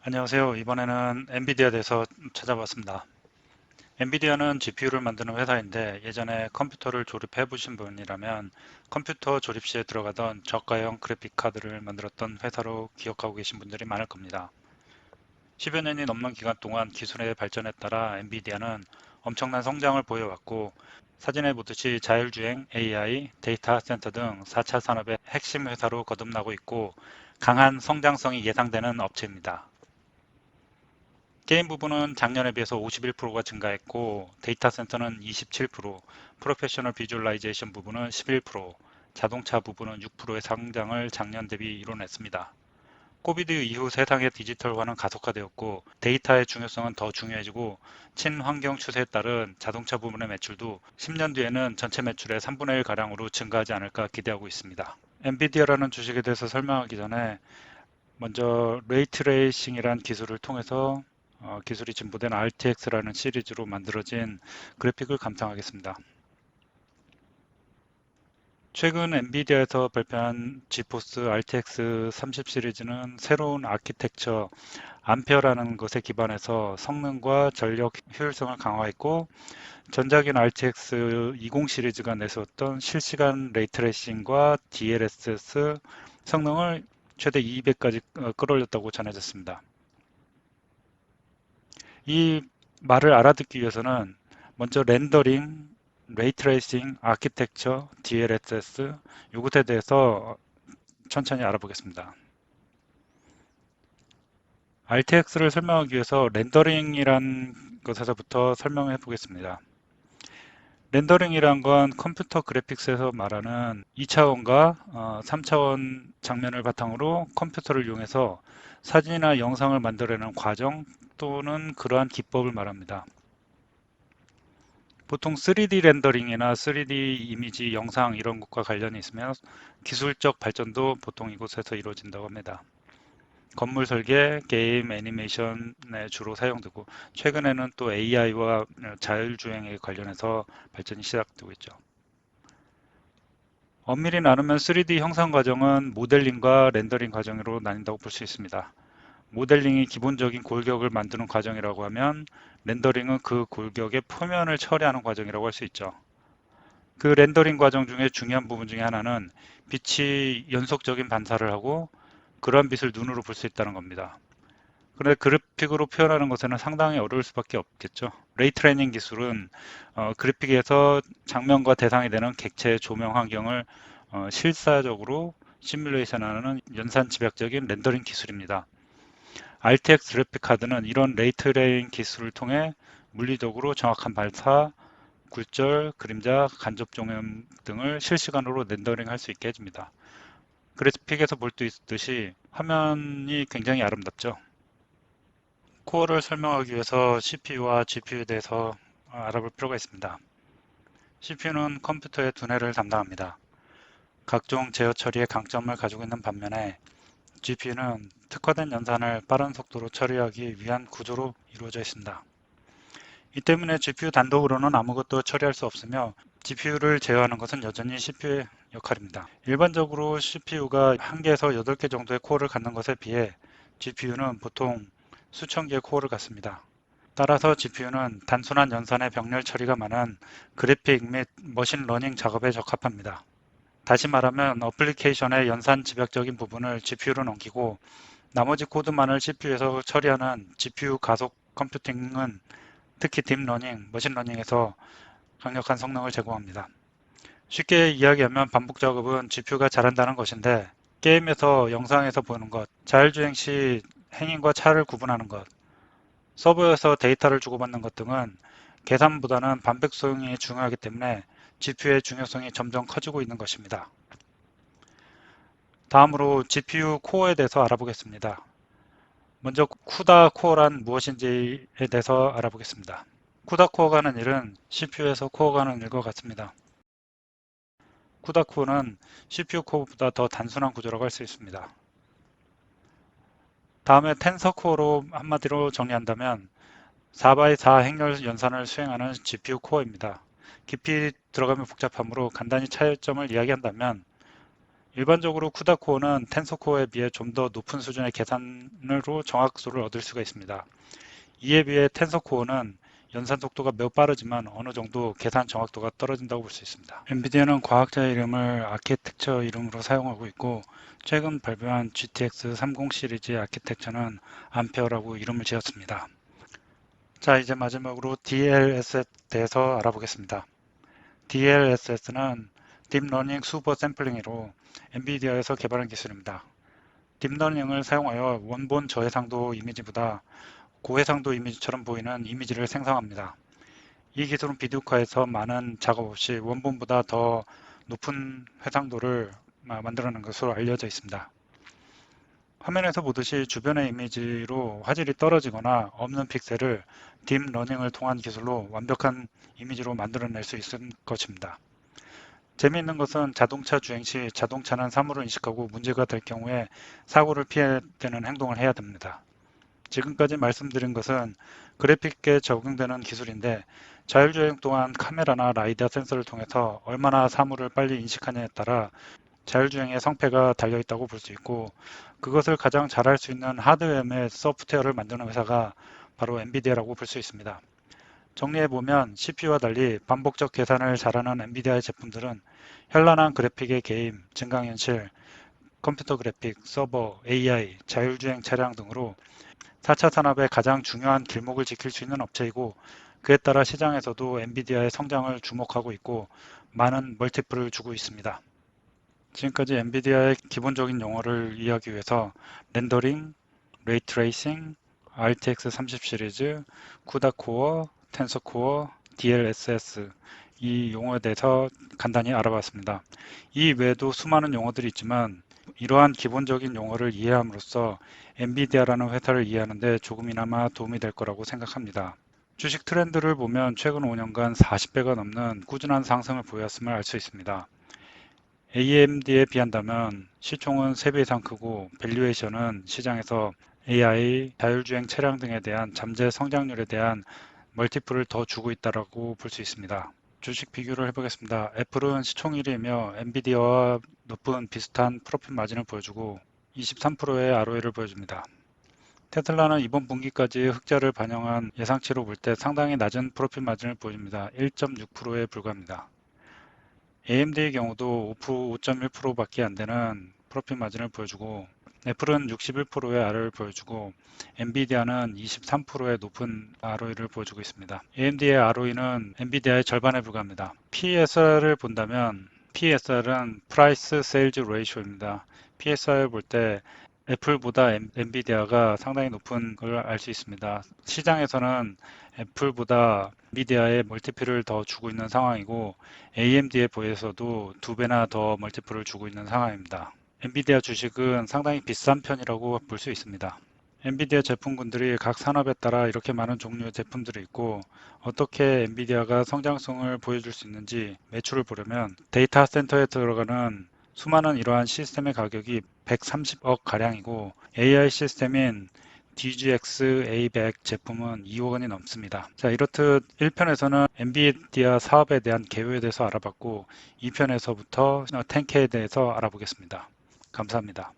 안녕하세요. 이번에는 엔비디아에 대해서 찾아봤습니다. 엔비디아는 GPU를 만드는 회사인데 예전에 컴퓨터를 조립해 보신 분이라면 컴퓨터 조립 시에 들어가던 저가형 그래픽 카드를 만들었던 회사로 기억하고 계신 분들이 많을 겁니다. 10여 년이 넘는 기간 동안 기술의 발전에 따라 엔비디아는 엄청난 성장을 보여왔고 사진에 보듯이 자율주행, AI, 데이터 센터 등 4차 산업의 핵심 회사로 거듭나고 있고 강한 성장성이 예상되는 업체입니다. 게임 부분은 작년에 비해서 51%가 증가했고 데이터 센터는 27%, 프로페셔널 비주얼라이제이션 부분은 11%, 자동차 부분은 6%의 상장을 작년 대비 이뤄냈습니다. 코비드 이후 세상의 디지털화는 가속화되었고 데이터의 중요성은 더 중요해지고 친환경 추세에 따른 자동차 부분의 매출도 10년 뒤에는 전체 매출의 3분의 1가량으로 증가하지 않을까 기대하고 있습니다. 엔비디아라는 주식에 대해서 설명하기 전에 먼저 레이트레이싱이란 기술을 통해서 기술이 진보된 RTX라는 시리즈로 만들어진 그래픽을 감상하겠습니다. 최근 엔비디아에서 발표한 지포스 RTX 30 시리즈는 새로운 아키텍처 암페어라는 것에 기반해서 성능과 전력 효율성을 강화했고 전작인 RTX 20 시리즈가 내세웠던 실시간 레이트레이싱과 DLSS 성능을 최대 200까지 끌어올렸다고 전해졌습니다. 이 말을 알아듣기 위해서는 먼저 렌더링, 레이트레이싱, 아키텍처, DLSS 이것에 대해서 천천히 알아보겠습니다. RTX를 설명하기 위해서 렌더링이란 것에서부터 설명해 보겠습니다. 렌더링이란 건 컴퓨터 그래픽스에서 말하는 2차원과 3차원 장면을 바탕으로 컴퓨터를 이용해서 사진이나 영상을 만들어내는 과정 또는 그러한 기법을 말합니다. 보통 3D 렌더링이나 3D 이미지, 영상 이런 것과 관련이 있으면 기술적 발전도 보통 이곳에서 이루어진다고 합니다. 건물 설계, 게임, 애니메이션에 주로 사용되고 최근에는 또 AI와 자율주행에 관련해서 발전이 시작되고 있죠. 엄밀히 나누면 3D 형상 과정은 모델링과 렌더링 과정으로 나뉜다고 볼 수 있습니다. 모델링이 기본적인 골격을 만드는 과정이라고 하면 렌더링은 그 골격의 표면을 처리하는 과정이라고 할 수 있죠. 그 렌더링 과정 중에 중요한 부분 중에 하나는 빛이 연속적인 반사를 하고 그러한 빛을 눈으로 볼 수 있다는 겁니다. 그런데 그래픽으로 표현하는 것에는 상당히 어려울 수밖에 없겠죠. 레이트레이닝 기술은 그래픽에서 장면과 대상이 되는 객체의 조명 환경을 실사적으로 시뮬레이션하는 연산 집약적인 렌더링 기술입니다. RTX 그래픽 카드는 이런 레이트레이닝 기술을 통해 물리적으로 정확한 발사, 굴절, 그림자, 간접 조명 등을 실시간으로 렌더링할 수 있게 해줍니다. 그래픽에서 볼 수 있듯이 화면이 굉장히 아름답죠. 코어를 설명하기 위해서 CPU와 GPU에 대해서 알아볼 필요가 있습니다. CPU는 컴퓨터의 두뇌를 담당합니다. 각종 제어 처리의 강점을 가지고 있는 반면에 GPU는 특화된 연산을 빠른 속도로 처리하기 위한 구조로 이루어져 있습니다. 이 때문에 GPU 단독으로는 아무것도 처리할 수 없으며 GPU를 제어하는 것은 여전히 CPU의 역할입니다. 일반적으로 CPU가 1개에서 8개 정도의 코어를 갖는 것에 비해 GPU는 보통 수천 개의 코어를 갖습니다. 따라서 GPU는 단순한 연산의 병렬 처리가 많은 그래픽 및 머신러닝 작업에 적합합니다. 다시 말하면 어플리케이션의 연산 집약적인 부분을 GPU로 넘기고 나머지 코드만을 CPU에서 처리하는 GPU 가속 컴퓨팅은 특히 딥러닝, 머신러닝에서 강력한 성능을 제공합니다. 쉽게 이야기하면 반복 작업은 GPU가 잘한다는 것인데 게임에서 영상에서 보는 것, 자율주행 시 행인과 차를 구분하는 것, 서버에서 데이터를 주고받는 것 등은 계산보다는 반복성이 중요하기 때문에 GPU의 중요성이 점점 커지고 있는 것입니다. 다음으로 GPU 코어에 대해서 알아보겠습니다. 먼저 쿠다 코어란 무엇인지에 대해서 알아보겠습니다. 쿠다 코어가 하는 일은 CPU에서 코어가 하는 일과 같습니다. 쿠다 코어는 CPU 코어보다 더 단순한 구조라고 할 수 있습니다. 다음에 텐서 코어로 한마디로 정리한다면 4x4 행렬 연산을 수행하는 GPU 코어입니다. 깊이 들어가면 복잡하므로 간단히 차이점을 이야기한다면 일반적으로 쿠다 코어는 텐서 코어에 비해 좀 더 높은 수준의 계산으로 정확도를 얻을 수가 있습니다. 이에 비해 텐서 코어는 연산 속도가 매우 빠르지만 어느 정도 계산 정확도가 떨어진다고 볼 수 있습니다. 엔비디아는 과학자의 이름을 아키텍처 이름으로 사용하고 있고 최근 발표한 GTX 30 시리즈의 아키텍처는 암페어라고 이름을 지었습니다. 자, 이제 마지막으로 DLSS에 대해서 알아보겠습니다. DLSS는 딥러닝 슈퍼 샘플링으로 엔비디아에서 개발한 기술입니다. 딥러닝을 사용하여 원본 저해상도 이미지보다 고해상도 이미지처럼 보이는 이미지를 생성합니다. 이 기술은 비디오카에서 많은 작업 없이 원본보다 더 높은 해상도를 만들어낸 것으로 알려져 있습니다. 화면에서 보듯이 주변의 이미지로 화질이 떨어지거나 없는 픽셀을 딥러닝을 통한 기술로 완벽한 이미지로 만들어낼 수 있을 것입니다. 재미있는 것은 자동차 주행 시 자동차는 사물을 인식하고 문제가 될 경우에 사고를 피해야 되는 행동을 해야 됩니다. 지금까지 말씀드린 것은 그래픽에 적용되는 기술인데 자율주행 또한 카메라나 라이다 센서를 통해서 얼마나 사물을 빨리 인식하냐에 따라 자율주행의 성패가 달려있다고 볼 수 있고 그것을 가장 잘할 수 있는 하드웨어 및 소프트웨어를 만드는 회사가 바로 엔비디아라고 볼 수 있습니다. 정리해보면 CPU와 달리 반복적 계산을 잘하는 엔비디아의 제품들은 현란한 그래픽의 게임, 증강현실, 컴퓨터 그래픽, 서버, AI, 자율주행 차량 등으로 4차 산업의 가장 중요한 길목을 지킬 수 있는 업체이고 그에 따라 시장에서도 엔비디아의 성장을 주목하고 있고 많은 멀티플을 주고 있습니다. 지금까지 엔비디아의 기본적인 용어를 이해하기 위해서 렌더링, 레이트레이싱, RTX 30 시리즈, 쿠다 코어, 텐서 코어, DLSS 이 용어에 대해서 간단히 알아봤습니다. 이 외에도 수많은 용어들이 있지만 이러한 기본적인 용어를 이해함으로써 엔비디아라는 회사를 이해하는 데 조금이나마 도움이 될 거라고 생각합니다. 주식 트렌드를 보면 최근 5년간 40배가 넘는 꾸준한 상승을 보였음을 알 수 있습니다. AMD에 비한다면 시총은 3배 이상 크고 밸류에이션은 시장에서 AI, 자율주행 차량 등에 대한 잠재 성장률에 대한 멀티플을 더 주고 있다고 볼 수 있습니다. 주식 비교를 해보겠습니다. 애플은 시총 1위이며 엔비디아와 높은 비슷한 프로핏 마진을 보여주고 23%의 ROE를 보여줍니다. 테슬라는 이번 분기까지 흑자를 반영한 예상치로 볼 때 상당히 낮은 프로핏 마진을 보여줍니다. 1.6%에 불과합니다. AMD의 경우도 5.1%밖에 안 되는 프로핏 마진을 보여주고 애플은 61%의 ROE를 보여주고 엔비디아는 23%의 높은 ROE를 보여주고 있습니다. AMD의 ROE는 엔비디아의 절반에 불과합니다. PSR을 본다면 PSR은 Price Sales Ratio입니다. PSR을 볼 때 애플보다 엔비디아가 상당히 높은 걸 알 수 있습니다. 시장에서는 애플보다 엔비디아에 멀티플을 더 주고 있는 상황이고 AMD에 비해서도 2배나 더 멀티플을 주고 있는 상황입니다. 엔비디아 주식은 상당히 비싼 편이라고 볼 수 있습니다. 엔비디아 제품군들이 각 산업에 따라 이렇게 많은 종류의 제품들이 있고 어떻게 엔비디아가 성장성을 보여줄 수 있는지 매출을 보려면 데이터 센터에 들어가는 수많은 이러한 시스템의 가격이 130억 가량이고 AI 시스템인 DGX A100 제품은 2억 원이 넘습니다. 자, 이렇듯 1편에서는 엔비디아 사업에 대한 개요에 대해서 알아봤고 2편에서부터 10K에 대해서 알아보겠습니다. 감사합니다.